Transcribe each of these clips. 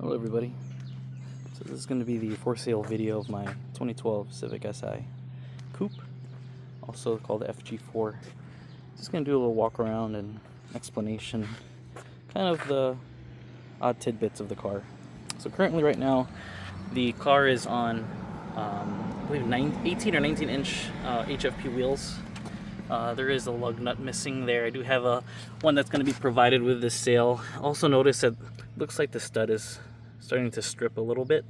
Hello everybody. So this is going to be the for sale video of my 2012 Civic Si Coupe, also called the FG4. Just going to do a little walk around and explanation, kind of the odd tidbits of the car. So currently right now the car is on I believe 18 or 19 inch HFP wheels. There is a lug nut missing there. I do have one that's going to be provided with this sale. Also notice that looks like the stud is starting to strip a little bit,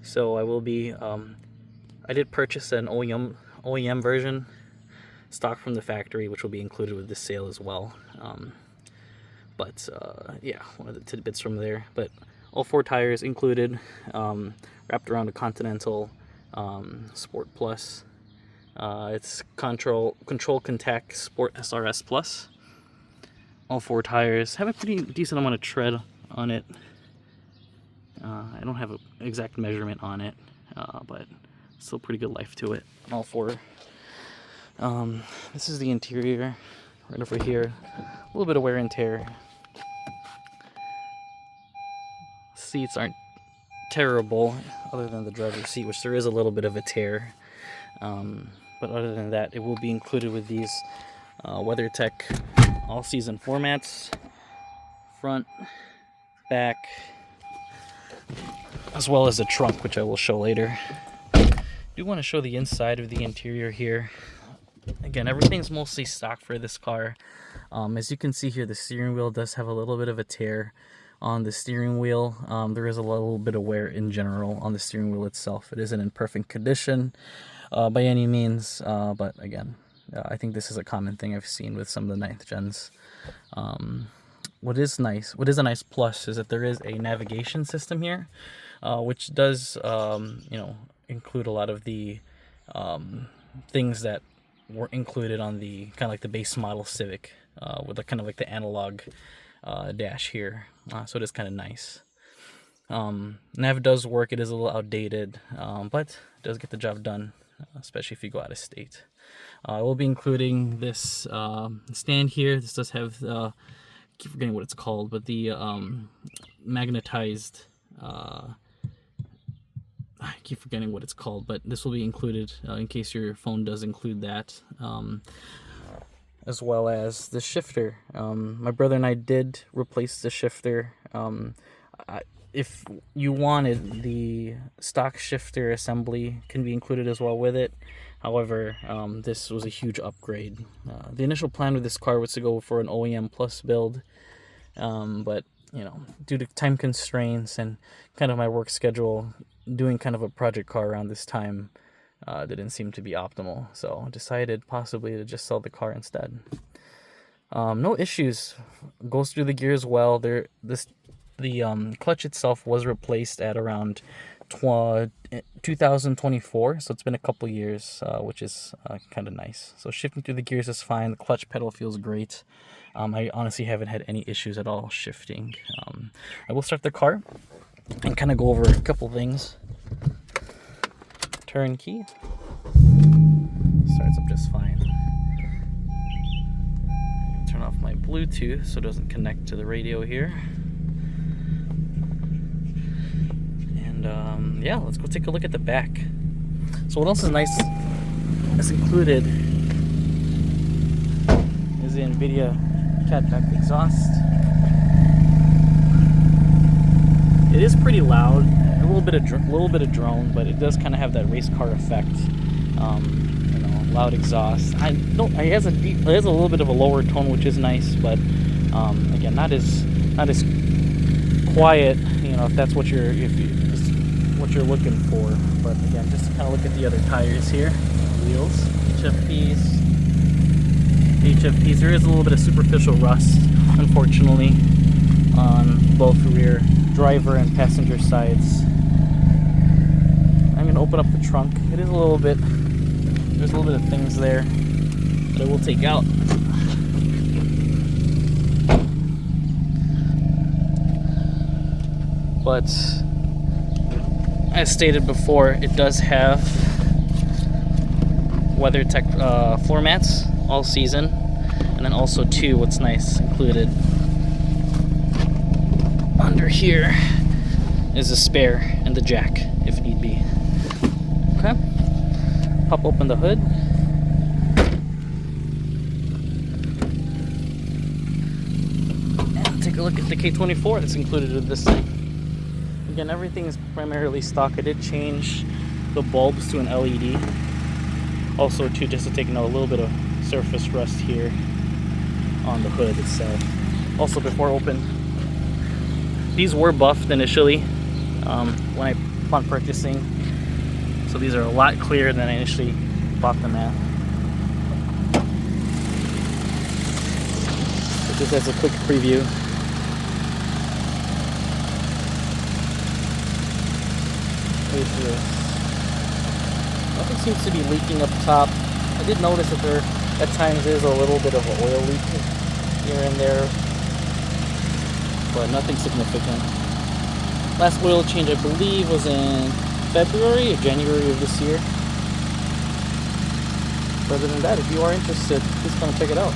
so I will be I did purchase an OEM version stock from the factory, which will be included with this sale as well. Yeah, one of the tidbits from there. But all 4 tires included, wrapped around a Continental Sport Plus. It's Control Contact Sport SRS Plus. All 4 tires have a pretty decent amount of tread on it. I don't have an exact measurement on it, but still pretty good life to it. All 4. This is the interior right over here. A little bit of wear and tear. Seats aren't terrible, other than the driver's seat, which there is a little bit of a tear. But other than that, it will be included with these WeatherTech all-season floor mats, front, back, as well as the trunk, which I will show later. I do want to show the inside of the interior here. Again, everything's mostly stock for this car. As you can see here, the steering wheel does have a little bit of a tear on the steering wheel. There is a little bit of wear in general on the steering wheel itself. It isn't in perfect condition by any means, but again, I think this is a common thing I've seen with some of the 9th gens. What is a nice plus is that there is a navigation system here, which does include a lot of the things that were included on the kind of like the base model Civic, with the kind of like the analog dash here. So it is kind of nice. Nav does work. It is a little outdated, but it does get the job done, especially if you go out of state. I will be including this stand here. This does have I keep forgetting what it's called, but the magnetized I keep forgetting what it's called, but this will be included in case your phone does include that, as well as the shifter. My brother and I did replace the shifter. If you wanted, the stock shifter assembly can be included as well with it. However, this was a huge upgrade. The initial plan with this car was to go for an OEM Plus build, but due to time constraints and kind of my work schedule, doing kind of a project car around this time didn't seem to be optimal. So I decided possibly to just sell the car instead. No issues. Goes through the gears well. The clutch itself was replaced at around 2024, so it's been a couple years, which is kind of nice. So shifting through the gears is fine. The clutch pedal feels great. I honestly haven't had any issues at all shifting. I will start the car and kind of go over a couple things. Turn key. Starts up just fine. Turn off my Bluetooth so it doesn't connect to the radio here. And yeah, let's go take a look at the back. So what else is nice that's included is the NVIDIA catback exhaust. It is pretty loud, a little bit of drone, but it does kind of have that race car effect. Loud exhaust. It has a little bit of a lower tone, which is nice, but again, not as quiet. If that's what you're looking for. But again, just to kind of look at the other tires here, wheels, HFPs. There is a little bit of superficial rust, unfortunately, on both rear driver and passenger sides. I'm going to open up the trunk. There's a little bit of things there that I will take out. But as stated before, it does have WeatherTech floor mats all season, and then also what's nice included under here is a spare and the jack if need be. Okay, pop open the hood. And take a look at the K24 that's included with this thing. Again, everything is primarily stock. I did change the bulbs to an LED. Also, too, just to take note, a little bit of surface rust here on the hood itself. Also, before open, these were buffed initially upon purchasing, so these are a lot clearer than I initially bought them at. So just as a quick preview. Nothing seems to be leaking up top. I did notice that there at times is a little bit of an oil leak here and there, but nothing significant. Last oil change I believe was in February or January of this year. Other than that, if you are interested, please come check it out.